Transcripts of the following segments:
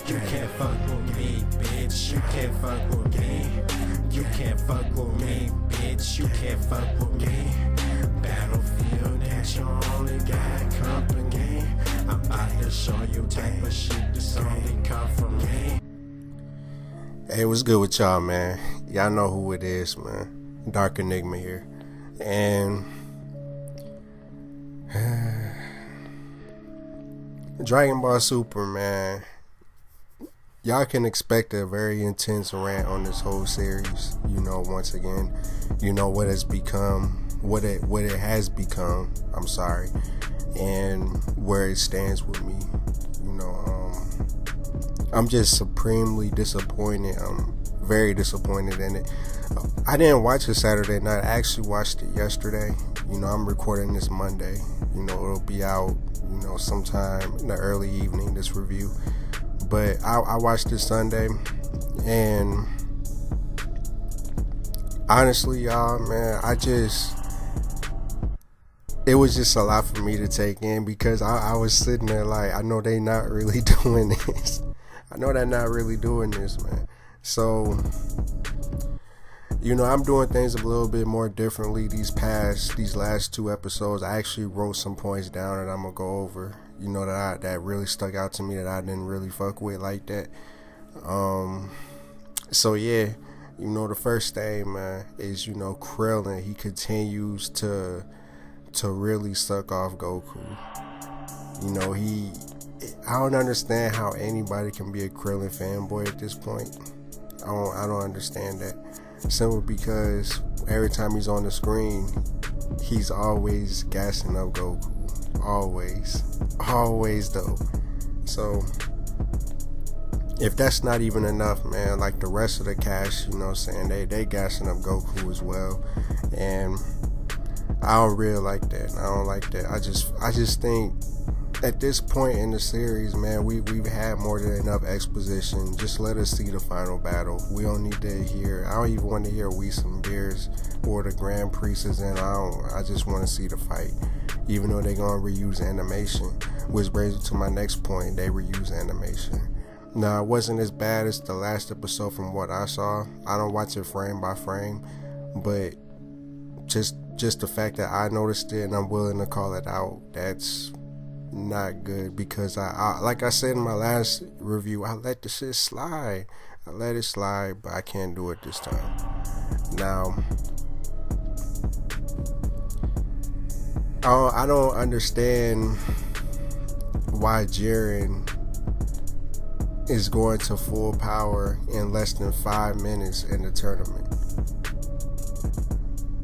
You can't fuck with me, bitch. You can't fuck with me. You can't fuck with me, bitch. You can't fuck with me. Battlefield, that's your only got company. I'm about to show you type of shit that's only come from me. Hey, what's good with y'all, man? Y'all know who it is, man. Dark Enigma here. And Dragon Ball Super, man. Y'all can expect a very intense rant on this whole series. You know, once again, you know what it's become, what it has become. I'm sorry, and where it stands with me. You know, I'm just supremely disappointed. I'm very disappointed in it. I didn't watch it Saturday night. I actually watched it yesterday. You know, I'm recording this Monday. You know, it'll be out, you know, sometime in the early evening, this review. But I watched it Sunday, and honestly, y'all, man, it was just a lot for me to take in, because I was sitting there like, I know they not really doing this. I know they're not really doing this, man. So, you know, I'm doing things a little bit more differently these last two episodes. I actually wrote some points down that I'm gonna go over, you know, that really stuck out to me, that I didn't really fuck with like that. So yeah, you know, the first thing, man, is, you know, Krillin. He continues to really suck off Goku. You know, I don't understand how anybody can be a Krillin fanboy at this point. I don't understand that. Simply because every time he's on the screen, he's always gassing up Goku. Always though. So if that's not even enough, man, like the rest of the cast, you know what I'm saying, they gassing up Goku as well. And I don't really like that. I don't like that. I just think at this point in the series, man, we've had more than enough exposition. Just let us see the final battle. We don't need to hear. I don't even want to hear Some Beers or the Grand Priestess, and I just want to see the fight. Even though they're gonna reuse animation, which brings me to my next point. They reuse animation. Now, it wasn't as bad as the last episode from what I saw. I don't watch it frame by frame, but just the fact that I noticed it and I'm willing to call it out, that's not good, because I like I said in my last review, I let the shit slide. I let it slide, but I can't do it this time. Now, I don't understand why Jiren is going to full power in less than 5 minutes in the tournament.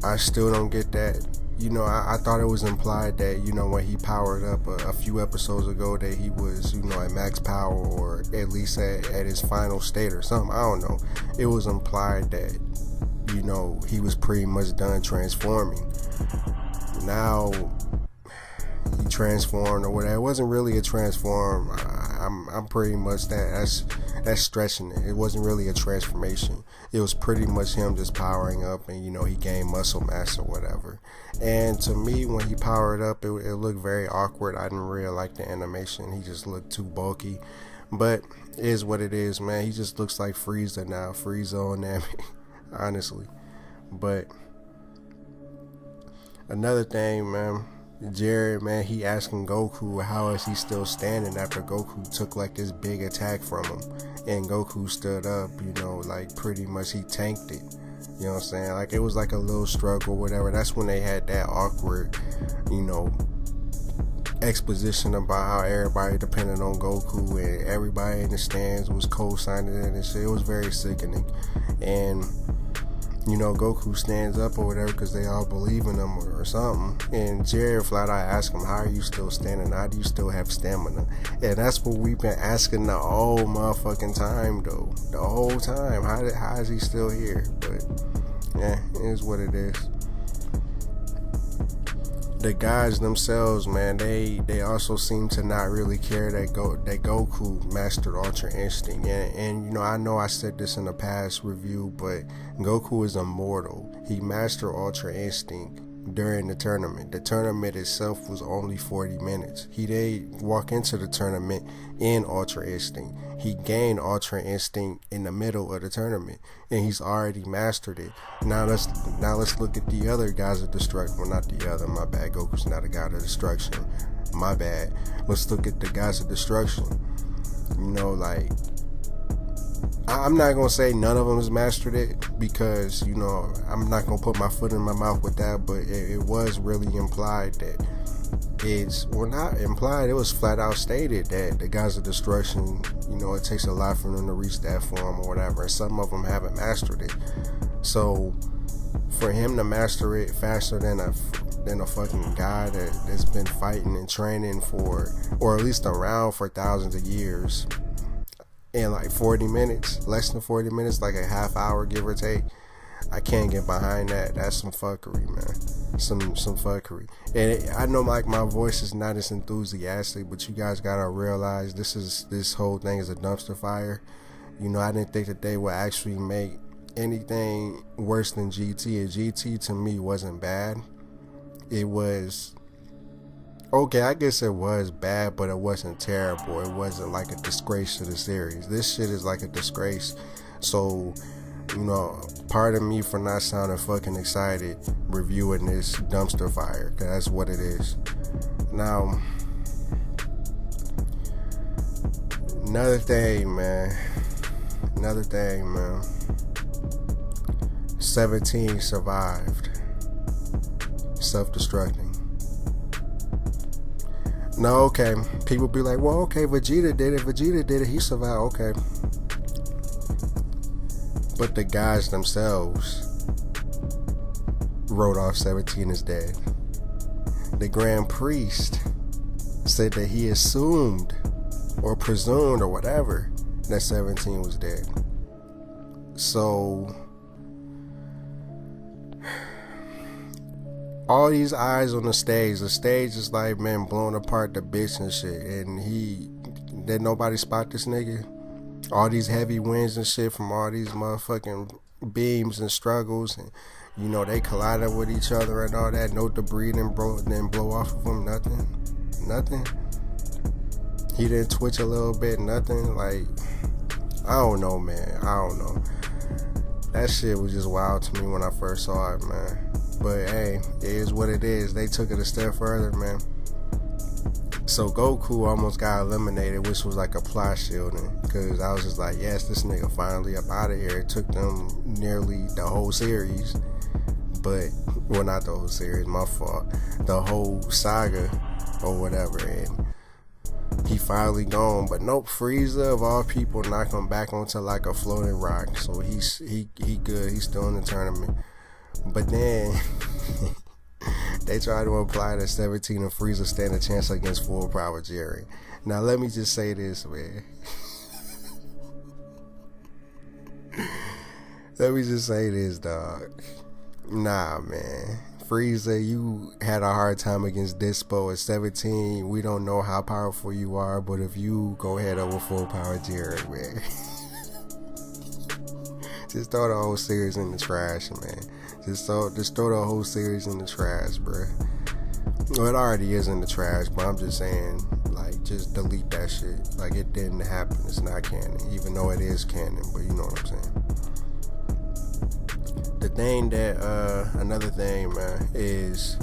I still don't get that. You know, I thought it was implied that, you know, when he powered up a few episodes ago, that he was, you know, at max power, or at least at his final state or something. I don't know. It was implied that, you know, he was pretty much done transforming. Now he transformed or whatever. It wasn't really a transform. I'm pretty much that's stretching it. It wasn't really a transformation. It was pretty much him just powering up, and, you know, he gained muscle mass or whatever. And to me, when he powered up, it looked very awkward. I didn't really like the animation. He just looked too bulky. But it is what it is, man. He just looks like Frieza now. Frieza on that, honestly. But another thing, man, Jared, man, he asking Goku how is he still standing after Goku took like this big attack from him, and Goku stood up, you know, like pretty much he tanked it. You know what I'm saying? Like, it was like a little struggle, whatever. That's when they had that awkward, you know, exposition about how everybody depended on Goku, and everybody in the stands was co-signing it and shit. It was very sickening. And, you know, Goku stands up or whatever because they all believe in him or something. And Jared flat out asked him, how are you still standing? How do you still have stamina? And that's what we've been asking the whole motherfucking time, though. The whole time. How is he still here? But, yeah, it is what it is. The guys themselves, man, they also seem to not really care that Goku mastered Ultra Instinct. And you know I said this in a past review, but Goku is immortal. He mastered Ultra Instinct during the tournament. The tournament itself was only 40 minutes. He did walk into the tournament in Ultra Instinct. He gained Ultra Instinct in the middle of the tournament, and he's already mastered it. Now let's look at the other guys of destruction. Well, not the other. My bad. Goku's not a god of destruction. My bad. Let's look at the guys of destruction. You know, like, I'm not gonna say none of them has mastered it, because, you know, I'm not gonna put my foot in my mouth with that, but it was really implied that not implied, it was flat out stated that the guys of destruction, you know, it takes a lot for them to reach that form or whatever, and some of them haven't mastered it. So for him to master it faster than a fucking guy that's been fighting and training for, or at least around for thousands of years, in like 40 minutes, less than 40 minutes, like a half hour give or take, I can't get behind that. That's some fuckery, man. Some fuckery. And I know, like, my voice is not as enthusiastic, but you guys gotta realize this whole thing is a dumpster fire. You know, I didn't think that they would actually make anything worse than GT. And GT to me wasn't bad. It was okay, I guess it was bad, but it wasn't terrible. It wasn't like a disgrace to the series. This shit is like a disgrace. So, you know, pardon me for not sounding fucking excited reviewing this dumpster fire, because that's what it is. Now, another thing, man. 17 survived self-destructing. No, okay. People be like, well, okay, Vegeta did it, he survived, okay. But the guys themselves wrote off 17 as dead. The Grand Priest said that he assumed or presumed or whatever that 17 was dead. So all these eyes on the stage is like, man, blowing apart the bitch and shit, and did nobody spot this nigga? All these heavy winds and shit from all these motherfucking beams and struggles, and, you know, they collided with each other and all that. No debris didn't blow off of him. Nothing. He didn't twitch a little bit. Nothing. Like, I don't know, man. I don't know. That shit was just wild to me when I first saw it, man. But hey, it is what it is. They took it a step further, man. So Goku almost got eliminated, which was like a plot shielding, because I was just like, yes, this nigga finally up out of here. It took them nearly the whole series, but, well, not the whole series, my fault, the whole saga or whatever, and he finally gone. But nope, Frieza of all people knocked him back onto like a floating rock, so he good, he's still in the tournament. But then they try to imply that 17 and Frieza stand a chance against full power Jerry. Now let me just say this, man. Let me just say this, dog. Nah, man. Frieza, you had a hard time against Dispo at 17. We don't know how powerful you are, but if you go head over full power Jerry, man. Just throw the whole series in the trash, man. Just throw the whole series in the trash, bruh. Well, it already is in the trash, but I'm just saying, like, just delete that shit. Like, it didn't happen. It's not canon, even though it is canon, but you know what I'm saying. The thing that, another thing, man, is,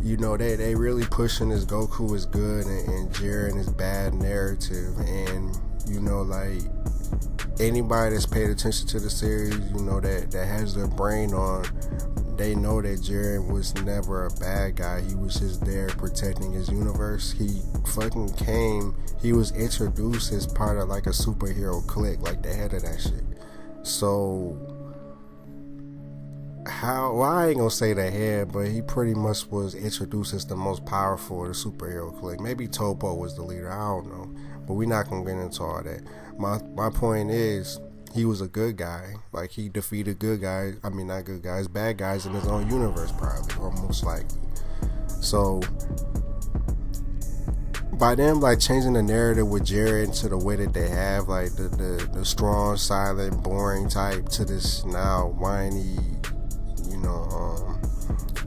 you know, they really pushing this Goku is good and Jiren is bad narrative, and, you know, like, anybody that's paid attention to the series, you know, that has their brain on, they know that Jiren was never a bad guy. He was just there protecting his universe. He fucking came, he was introduced as part of like a superhero clique, like the head of that shit. So well, I ain't gonna say the head, but he pretty much was introduced as the most powerful of the superhero clique. Maybe Topo was the leader, I don't know, but we're not gonna get into all that. My point is, he was a good guy. Like, he defeated good guys, I mean, not good guys, bad guys in his own universe, probably, or most likely. So by them, like, changing the narrative with Jared to the way that they have, like, the strong, silent, boring type, to this now whiny, you know,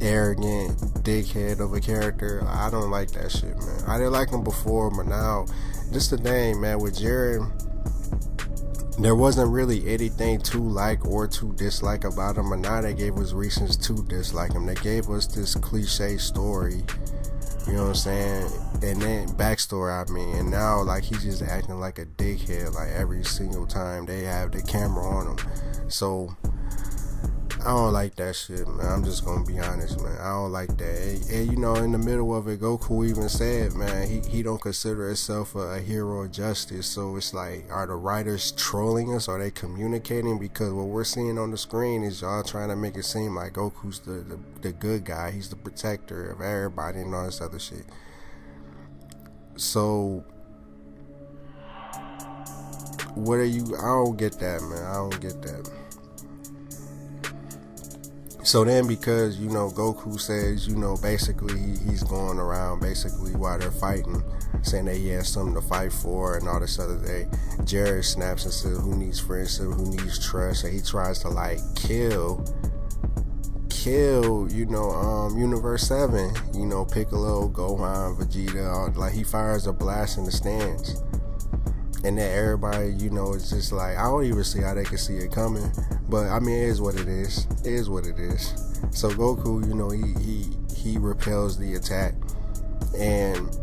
arrogant dickhead of a character. I don't like that shit, man. I didn't like him before, but now, this the thing, man, with Jared, there wasn't really anything to like or to dislike about him, but now they gave us reasons to dislike him. They gave us this cliche story, you know what I'm saying, and then backstory, I mean, and now, like, he's just acting like a dickhead, like, every single time they have the camera on him. So I don't like that shit, man. I'm just gonna be honest, man. I don't like that. And you know, in the middle of it, Goku even said, man, he don't consider himself a hero of justice. So it's like, are the writers trolling us? Are they communicating? Because what we're seeing on the screen is y'all trying to make it seem like Goku's the good guy. He's the protector of everybody and all this other shit. So what are you? I don't get that, man. I don't get that. So then, because, you know, Goku says, you know, basically he's going around basically while they're fighting, saying that he has something to fight for and all this other thing. Jared snaps and says, who needs friendship, who needs trust? And he tries to, like, kill, you know, Universe 7, you know, Piccolo, Gohan, Vegeta, like, he fires a blast in the stands. And then everybody, you know, it's just like, I don't even see how they can see it coming. But, I mean, it is what it is. It is what it is. So, Goku, you know, he repels the attack. And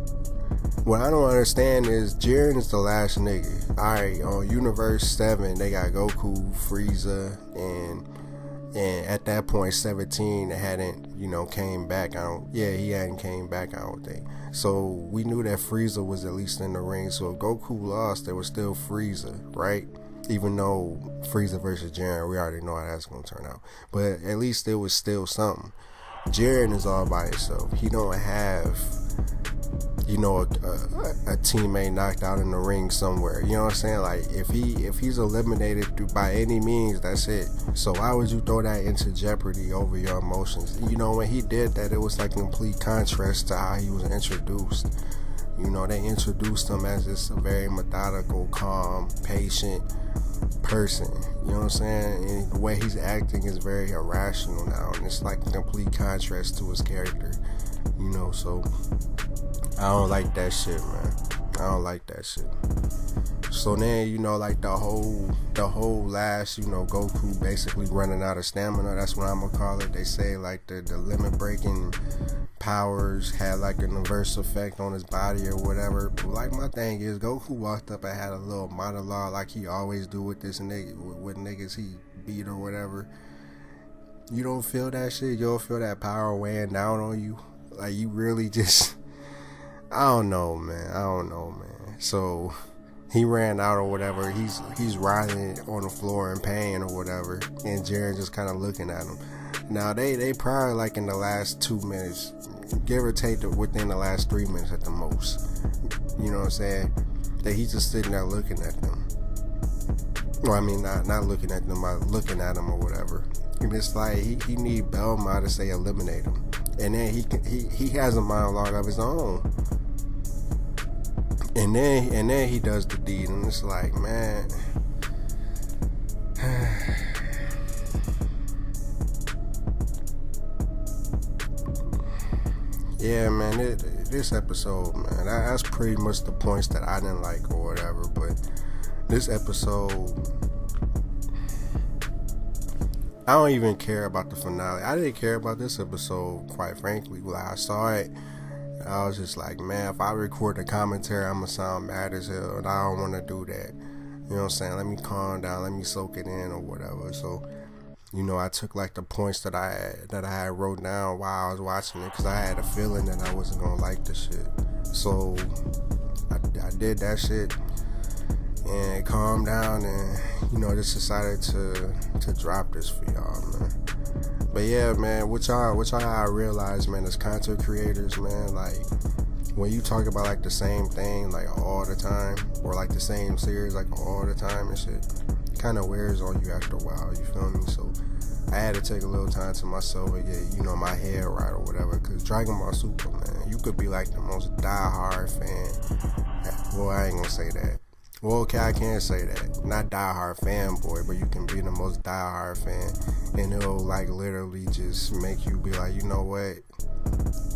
what I don't understand is, Jiren is the last nigga. Alright, on Universe 7, they got Goku, Frieza, and at that point, 17 hadn't, you know, came back. He hadn't came back, I don't think. So we knew that Frieza was at least in the ring. So if Goku lost, there was still Frieza, right? Even though Frieza versus Jiren, we already know how that's gonna turn out. But at least there was still something. Jiren is all by himself. He don't have, you know, a teammate knocked out in the ring somewhere. You know what I'm saying? Like, if he's eliminated by any means, that's it. So why would you throw that into jeopardy over your emotions? You know, when he did that, it was like a complete contrast to how he was introduced. You know, they introduced him as this very methodical, calm, patient person. You know what I'm saying? And the way he's acting is very irrational now, and it's like a complete contrast to his character. You know, so I don't like that shit, man. I don't like that shit. So then, you know, like the whole last, you know, Goku basically running out of stamina. That's what I'm gonna call it. They say like the limit breaking powers had like an adverse effect on his body or whatever. But like, my thing is, Goku walked up and had a little monologue like he always do with this nigga, with niggas he beat or whatever. You don't feel that shit? You don't feel that power weighing down on you? Like, you really just, I don't know, man. So he ran out or whatever. He's writhing on the floor in pain or whatever, and Jiren just kind of looking at him. Now they probably like in the last 2 minutes, give or take, within the last 3 minutes at the most. You know what I'm saying? That he's just sitting there looking at them. Well, I mean, not looking at them, but looking at them or whatever. And it's like he need Belma to say eliminate him, and then he has a monologue of his own. And then he does the deed, and it's like, man. Yeah, man, this episode, man, that's pretty much the points that I didn't like or whatever. But this episode, I don't even care about the finale. I didn't care about this episode, quite frankly. When I saw it, I was just like, man, if I record a commentary, I'm gonna sound mad as hell, and I don't want to do that. You know what I'm saying? Let me calm down, let me soak it in or whatever. So, you know, I took like the points that I had wrote down while I was watching it, because I had a feeling that I wasn't gonna like the shit. So I did that shit and calmed down, and, you know, just decided to drop this for y'all, man. But yeah, man, which I realize, man, as content creators, man, like, when you talk about like the same thing like all the time, or like the same series like all the time and shit, kind of wears on you after a while, you feel me? So I had to take a little time to myself and get, you know, my head right or whatever. Because Dragon Ball Super, man, you could be like the most die-hard fan. Well, I ain't gonna say that. Well, okay, I can't say that. Not diehard fanboy, but you can be the most diehard fan, and it'll like literally just make you be like, you know what?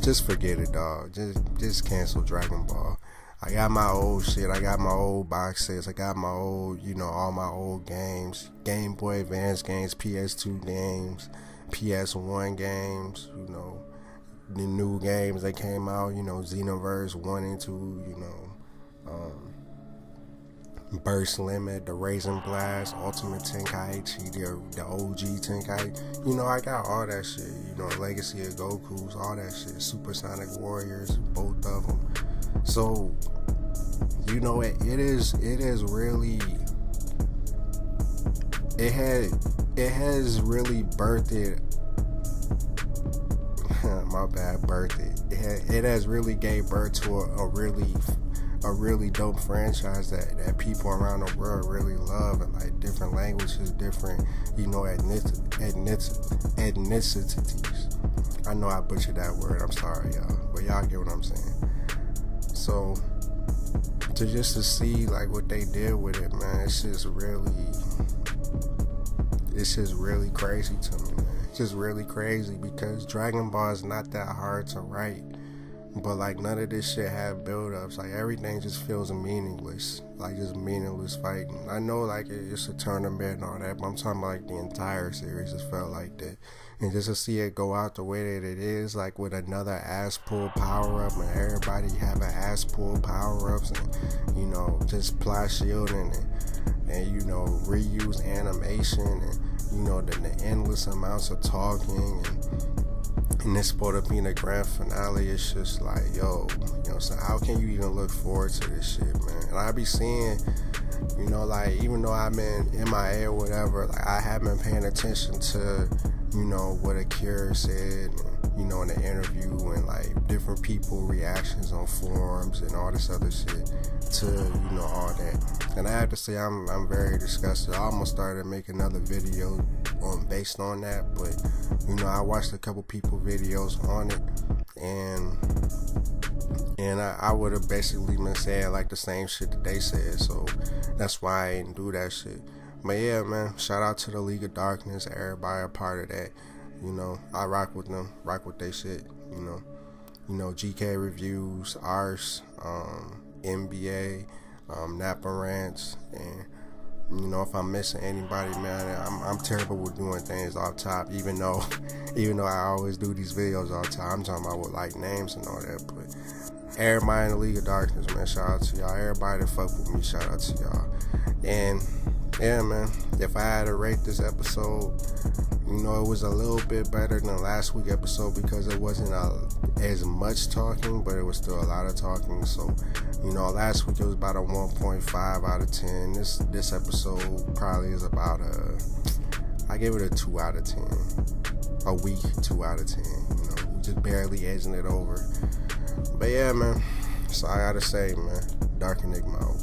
Just forget it, dog. Just cancel Dragon Ball. I got my old shit. I got my old box sets. I got my old, all my old games. Game Boy Advance games, PS2 games, PS1 games, the new games that came out, Xenoverse 1 and 2, Burst Limit, the Raisin Blast, Ultimate Tenkaichi, the OG Tenkaichi. I got all that shit. Legacy of Goku's, all that shit. Super Sonic Warriors, both of them. So, it is really, it has really birthed it. My bad, birthed it. It has really gave birth to a really dope franchise that people around the world really love, and like different languages, different ethnicities. I know I butchered that word, I'm sorry y'all, but y'all get what I'm saying. So to see like what they did with it, man, it's just really crazy to me, man. It's just really crazy because Dragon Ball is not that hard to write. But like none of this shit have build-ups. Like everything just feels meaningless. Like just meaningless fighting. I know like it's a tournament and all that, but I'm talking about like the entire series just felt like that. And just to see it go out the way that it is, like with another ass pull power up and everybody having ass pull power ups and just ply shielding and reuse animation and the endless amounts of talking and it's supposed to be in the grand finale. It's just like, so how can you even look forward to this shit, man? And I be seeing, like, even though I'm in MIA or whatever, like, I have been paying attention to, what Akira said, in the interview and, like, different people reactions on forums and all this other shit to, all that. And I have to say, I'm very disgusted. I almost started making another video based on that, but, I watched a couple people videos on it, and I would have basically been saying like the same shit that they said, so that's why I didn't do that shit. But yeah, man, shout out to the League of Darkness, everybody a part of that. I rock with them, rock with they shit. GK Reviews, Ars, NBA, Napa Rants, and if I'm missing anybody, man, I'm terrible with doing things off top, even though I always do these videos off top. I'm talking about with like names and all that, but everybody in the League of Darkness, man, shout out to y'all. Everybody that fuck with me, shout out to y'all. And yeah, man, if I had to rate this episode, it was a little bit better than last week's episode because it wasn't as much talking, but it was still a lot of talking. So, last week it was about a 1.5 out of 10. This episode probably is about I gave it a 2 out of 10. A weak 2 out of 10. We just barely edging it over. But yeah, man, so I gotta say, man, Dark Enigma out.